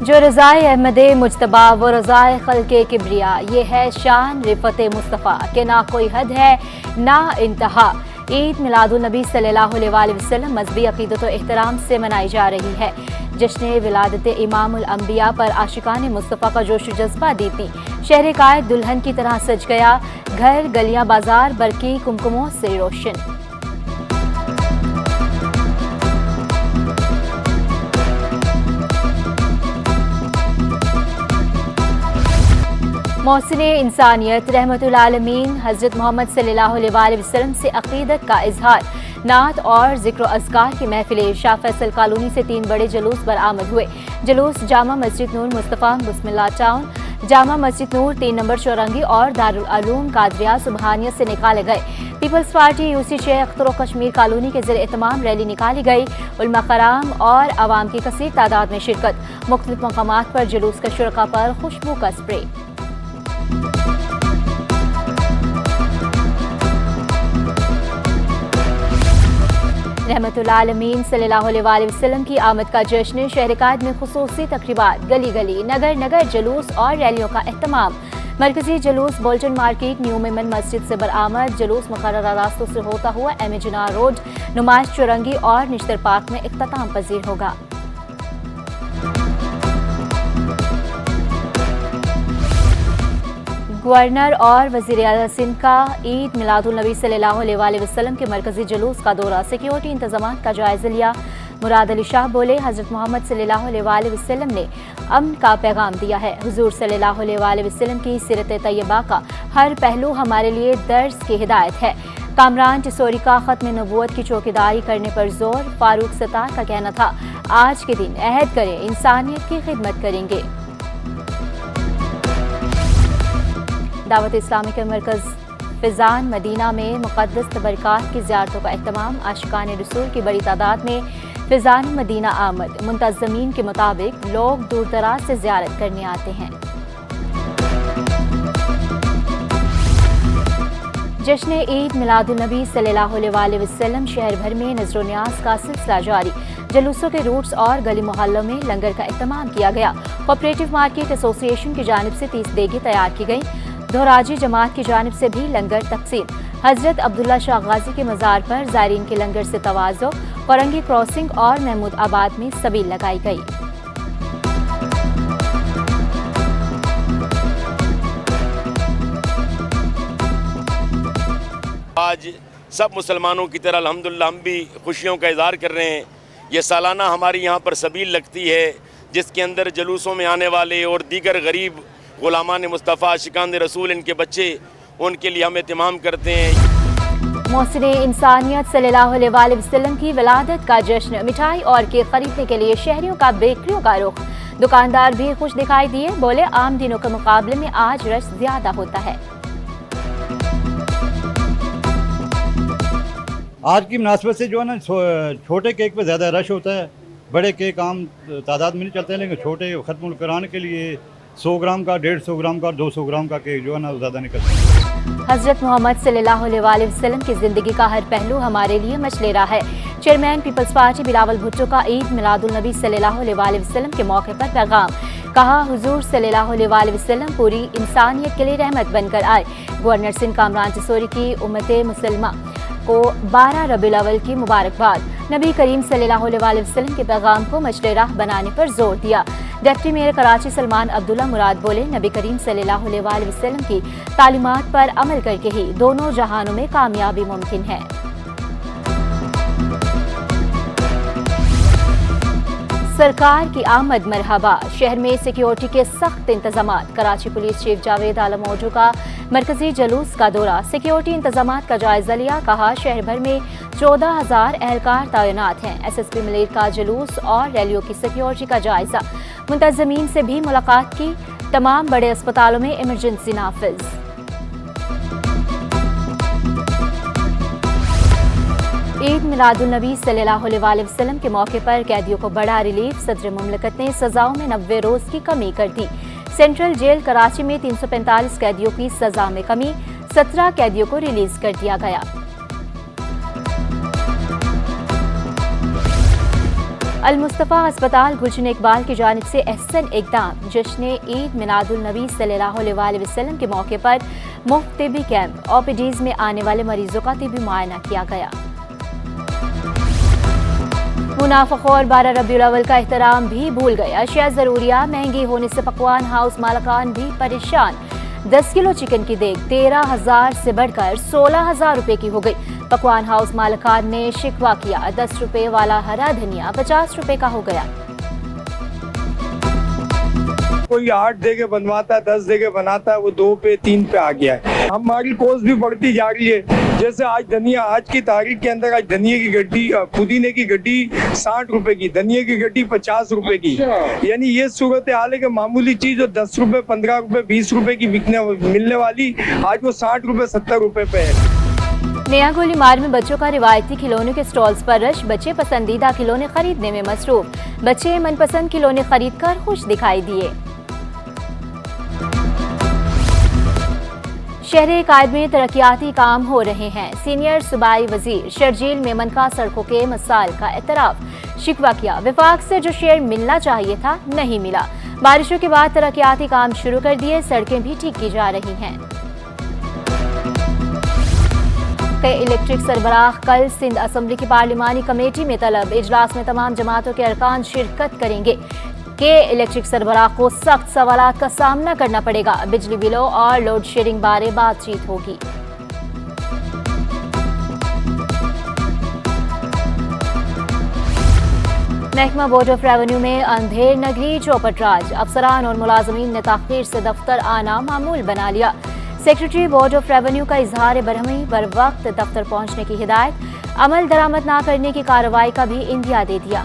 जो रज़ाए अहमद मुजतबा वो रज़ाए खल्के किब्रिया, ये है शान रिफत मुस्तफ़ा के ना कोई हद है ना इंतहा। ईद मिलादुन नबी सल्लल्लाहु अलैहि वसल्लम मज़हबी अक़ीदत व एहतराम से मनाई जा रही है। जश्न विलादत इमामुल अंबिया पर आशिकान मुस्तफ़ा का जोश जज्बा दीदी शहर कायद दुल्हन की तरह सज गया। घर गलियां बाजार बरकी कुमकुमों से रोशन। मोहसिने इंसानियत रहमतुल आलमीन हज़रत मोहम्मद सल्लल्लाहु अलैहि वसल्लम से अक़ीदत का इजहार, नात और ज़िक्र अज़कार की महफिलें। शाह फैसल कॉलोनी से 3 बड़े जुलूस बरामद हुए। जुलूस जामा मस्जिद नूर मुस्तफ़ा बिस्मिल्लाह टाउन, जामा मस्जिद नूर 3 नंबर चौरंगी और दारुल उलूम कादरिया सुबहानिया से निकाले गए। Peoples party UC Sheikh Akhtar Kashmir colony के ज़रिए एहतमाम रैली निकाली गई। उलमा कराम और आवाम की कसीर तादाद में शिरकत। मुख्तलिफ मकामात पर जुलूस के शुरका पर खुशबू का स्प्रे। रहमतुल आलमीन सल्लल्लाहु अलैहि वसल्लम की आमद का जश्न। शहर कायद में खुसूसी तक़रीबात, गली गली नगर नगर जुलूस और रैलियों का एहतमाम। मरकजी जुलूस बोल्टन मार्केट न्यू मेमन मस्जिद से बरामद। जुलूस मुकर्ररा रास्तों से होता हुआ एम ए जिनाह रोड, नुमाइश चौरंगी और निश्तर पार्क में इख्तिताम पजीर होगा। गवर्नर और वज़ीर आला सिंध का ईद मिलादुन नबी सल्लल्लाहु अलैहि वसल्लम के मरकजी जुलूस का दौरा। सिक्योरिटी इंतजाम का जायजा लिया। मुराद अली शाह बोले, हज़रत मोहम्मद सल्लल्लाहु अलैहि वसल्लम ने अमन का पैगाम दिया है। हुजूर सल्लल्लाहु अलैहि वसल्लम की सीरत तैयबा का हर पहलू हमारे लिए दर्स की हिदायत है। कामरान टिसोरी का ख़त्म नबूवत की चौकीदारी करने पर जोर। फारूक सत्तार का कहना था, आज के दिन अहद करें इंसानियत की खिदमत करेंगे। दावत इस्लामी के मरकज़ फिजान मदीना में मुक़द्दस तबरकात की ज़ियारतों का एहतमाम। आशिकान रसूल की बड़ी तादाद में फिजान मदीना आमद। मुंतज़मीन के मुताबिक लोग दूर दराज से ज़ियारत करने आते हैं। जश्न ईद मिलादुन नबी सल्लल्लाहु अलैहि वसल्लम शहर भर में नज़र न्याज का सिलसिला जारी। जुलूसों के रूट्स और गली मोहल्लों में लंगर का एहतमाम किया गया। कोऑपरेटिव मार्केट एसोसिएशन की जानिब से 30 देगी तैयार की गई। दोहराजी जमात की जानिब से भी लंगर तकसीम। हज़रत अब्दुल्ला शाह गाजी के मज़ार पर ज़ायरीन के लंगर से तवाज़ो। फरंगी क्रॉसिंग और महमूद आबाद में सबील लगाई गई। आज सब मुसलमानों की तरह अल्हम्दुलिल्लाह हम भी खुशियों का इज़हार कर रहे हैं। ये सालाना हमारी यहाँ पर सबील लगती है, जिसके अंदर जुलूसों में आने वाले और दीगर गरीब गुलामान मुस्तफ़ा आशिकान रसूल इनके बच्चे, उनके लिए हम एहतमाम करते हैं। मोहसिने इंसानियत सल्लल्लाहु अलैहि वसल्लम की विलादत का जश्न। मिठाई और केक खरीदने के लिए शहरियों का बेकरियों का रुख। दुकानदार भी खुश दिखाई दिए। बोले, आम दिनों के मुकाबले में आज रश ज्यादा होता है। आज की मुनासबत से जो है ना, छोटे केक पे ज़्यादा रश होता है। बड़े केक आम तादाद में नहीं चलते हैं, लेकिन छोटे ख़त्म कराने के लिए 100 ग्राम का, 150 ग्राम का, 200 ग्राम का केक जो है ना ज़्यादा निकलता है। हज़रत मोहम्मद सल्लल्लाहु अलैहि वसल्लम की ज़िंदगी का हर पहलू हमारे लिए मशलेरा है। Chairman peoples party Bilawal Bhutto का ईद मिलादुन नबी सल्लल्लाहु अलैहि वसल्लम के मौके पर पैगाम। कहा, हुजूर सल्लल्लाहु अलैहि वसल्लम पूरी इंसानियत के लिए रहमत बनकर आए। गवर्नर सिंध कामरान टिसोरी की उम्मत मुसलमा को 12 रबीउल अव्वल की मुबारकबाद। नबी करीम सल्लल्लाहु अलैहि वसल्लम के पैगाम को मशलेरा बनाने पर जोर दिया। डिप्टी मेयर कराची सलमान अब्दुल्ला मुराद बोले, नबी करीम सल्लल्लाहु अलैहि वसल्लम की तालीमात पर अमल करके ही दोनों जहानों में कामयाबी मुमकिन है। सरकार की आमद मरहबा। शहर में सिक्योरिटी के सख्त इंतजामात। कराची पुलिस चीफ जावेद आलम ओजू का मरकजी जुलूस का दौरा। सिक्योरिटी इंतजामात का जायजा लिया। कहा, शहर भर में 14,000 एहलकार तैनात हैं। SSP मलिक का जुलूस और रैलियों की सिक्योरिटी का जायजा। मुंतज़मीन से भी मुलाकात की। तमाम बड़े अस्पतालों में इमरजेंसी नाफिज। ईद मिलादुन नबी सल्लल्लाहु अलैहि वसल्लम के मौके पर कैदियों को बड़ा रिलीफ। सदर मुमलकत ने सजाओं में 90 रोज की कमी कर दी। सेंट्रल जेल कराची में 345 कैदियों की सजा में कमी। 17 कैदियों को रिलीज कर दिया गया। अलमुस्तफ़ा अस्पताल गुलशन इकबाल की जानिब से अहसन इक़दाम। जश्न ईद मिलादुलनबी सल्लल्लाहु अलैहि वसल्लम के मौके पर मुफ्त तिब्बी कैंप। ओपीडीज़ में आने वाले मरीजों का तिब्बी मुआयना किया गया। मुनाफिक और 12 रबीउल अव्वल का एहतराम भी भूल गए। अशिया ज़रूरिया महंगी होने से पकवान हाउस मालकान भी परेशान। 10 किलो चिकन की देग 13,000 से बढ़कर 16,000 रुपए की हो गई। पकवान हाउस मालकान ने शिकवा किया। 10 रुपए वाला हरा धनिया 50 रुपए का हो गया। कोई 8 दे के बनवाता है, 10 दे के बनाता है, वो 2 पे 3 पे आ गया है। हमारी कॉस्ट भी बढ़ती जा रही है। जैसे आज धनिया, आज की तारीख के अंदर आज धनिया की गड्डी, पुदीने की गड्डी 60 रुपए की, धनिया की गड्डी 50 रुपए की। यानी ये सूरत हाल है कि मामूली चीज जो 10 रुपए, 15 रुपए, 20 रुपए की मिलने वाली आज वो 60 रुपए, 70 रुपए पे है। नया गोलीमार में बच्चों का रिवायती खिलौनों के स्टॉल्स पर रश। बच्चे पसंदीदा खिलौने खरीदने में मसरूफ। बच्चे मनपसंद खिलौने खरीद कर खुश दिखाई दिए। शहर कायद में तरक्याती काम हो रहे हैं। सीनियर सूबाई वजीर शर्जील मेमन का सड़कों के मसाइल का एतराफ। शिकवा किया, विफाक से जो शेयर मिलना चाहिए था नहीं मिला। बारिशों के बाद तरक्याती काम शुरू कर दिए, सड़कें भी ठीक की जा रही हैं। इलेक्ट्रिक सरबराह कल सिंध असम्बली की पार्लिमानी कमेटी में तलब। इजलास में तमाम जमातों के अरकान शिरकत करेंगे कि इलेक्ट्रिक सरबराह को सख्त सवालात का सामना करना पड़ेगा। बिजली बिलों और लोड शेडिंग बारे बातचीत होगी। महकमा बोर्ड ऑफ रेवेन्यू में अंधेर नगरी चौपट राज। अफसरान और मुलाजमीन ने ताखीर से दफ्तर आना मामूल बना लिया। सेक्रेटरी बोर्ड ऑफ रेवेन्यू का इजहार बरहमी बर वक्त दफ्तर पहुंचने की हिदायत। अमल दरामद न करने की कार्रवाई का भी इंदिया दे दिया।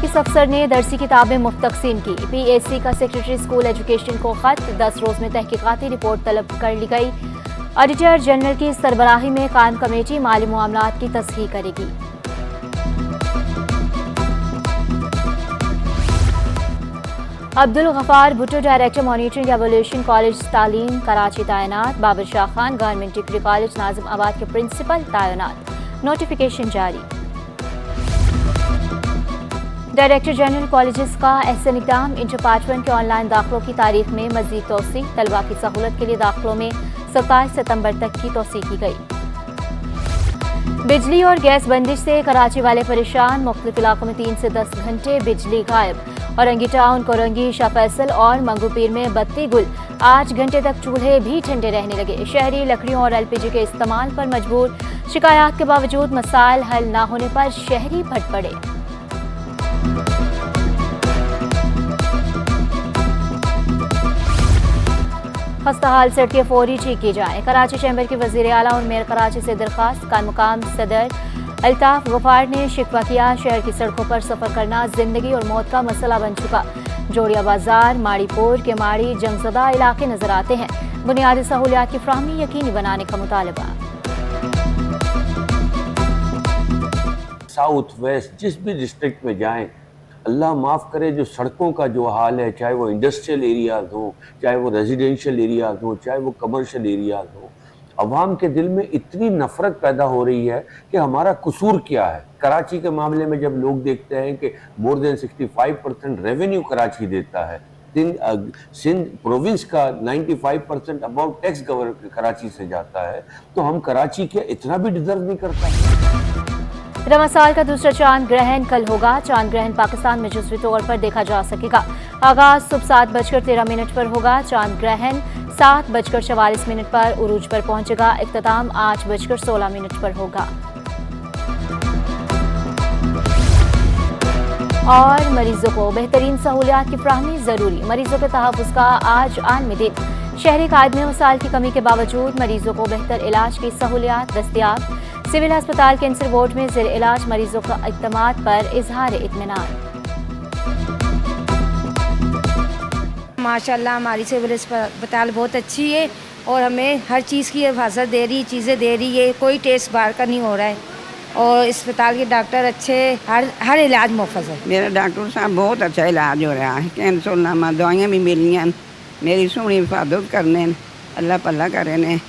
इस अफसर ने दरसी किताबें मुफ्त तकसीम की। PAC का सेक्रेटरी स्कूल एजुकेशन को खत। 10 रोज में तहकीकाती रिपोर्ट तलब कर ली गई। ऑडिटर जनरल की सरबराही में कायम कमेटी माली मामलात की तस्हीह करेगी। Abdul Ghaffar Bhutto director monitoring evaluation college तालीम कराची तैनात। Babar Shah Khan government degree college Nazimabad के प्रिंसिपल तैनात। नोटिफिकेशन जारी। डायरेक्टर जनरल कॉलेजेस का अहसन इक़दाम। इंटर पार्ट 1 के ऑनलाइन दाखिलों की तारीख में मजीद तोसी। तलबा की सहूलत के लिए दाखिलों में 27 सितंबर तक की तोसी की गई। बिजली और गैस बंदिश से कराची वाले परेशान। मुख्तलिफ इलाकों में 3 से 10 घंटे बिजली गायब। औरंगी टाउन, कोरंगी, शाह फैसल और मंगूपीर में बत्ती गुल। 8 घंटे तक चूल्हे भी ठंडे रहने लगे। शहरी लकड़ियों और LPG के इस्तेमाल पर मजबूर। शिकायत के बावजूद मसाइल हल न होने पर शहरी भट पड़े। खस्ताहाल सड़कें फौरी ठीक की जाएं। कराची चैम्बर के वजीर आला और मेयर कराची से दरखास्त। का मुकाम सदर अल्ताफ गफार ने शिकवा किया। शहर की सड़कों पर सफर करना जिंदगी और मौत का मसला बन चुका। जोड़िया बाजार, माड़ीपुर के माड़ी जंगजदा इलाके नजर आते हैं। बुनियादी सहूलियात की फराहमी यकीनी बनाने का मुतालबा। साउथ वेस्ट जिस भी डिस्ट्रिक्ट में जाएं, अल्लाह माफ़ करे, जो सड़कों का जो हाल है, चाहे वो इंडस्ट्रियल एरियाज़ हो, चाहे वो रेजिडेंशियल एरियाज़ हो, चाहे वो कमर्शियल एरियाज़ हो, अवाम के दिल में इतनी नफ़रत पैदा हो रही है कि हमारा कसूर क्या है। कराची के मामले में जब लोग देखते हैं कि मोर देन 65% रेवेन्यू कराची देता है, सिंध प्रोविंस का 95% अबाउट टैक्स कराची से जाता है, तो हम कराची के इतना भी डिजर्व नहीं करता। रमज़ान का दूसरा चांद ग्रहण कल होगा। चांद ग्रहण पाकिस्तान में जुज़वी तौर पर देखा जा सकेगा। आगाज सुबह 7:13 पर होगा। चांद ग्रहण 7:44 पर उरूज पर पहुंचेगा। इख्तिताम 8:16 पर होगा। और मरीजों को बेहतरीन सहूलियात की फराहमी जरूरी। मरीजों के तहफ़्फ़ुज़ का आज आलमी दिन। शहरी कायद में वसाइल की कमी के बावजूद मरीजों को बेहतर इलाज की सहूलियात दस्तयाब। सिविल अस्पताल कैंसर वार्ड में ज़ेर इलाज मरीजों का इक़दामात पर इजहार इत्मीनान। माशाल्लाह हमारी सिविल अस्पताल बहुत अच्छी है और हमें हर चीज़ की हिफाजत दे रही, चीज़ें दे रही है। कोई टेस्ट बाहर का नहीं हो रहा है और अस्पताल के डॉक्टर अच्छे, हर इलाज मुफ्त है। मेरा डॉक्टर साहब बहुत अच्छा इलाज हो रहा है। कैंसर नामा दवाइयाँ भी मिली हैं। मेरी सोहनी हिफाजत करने अल्लाह पल्ला करे ने।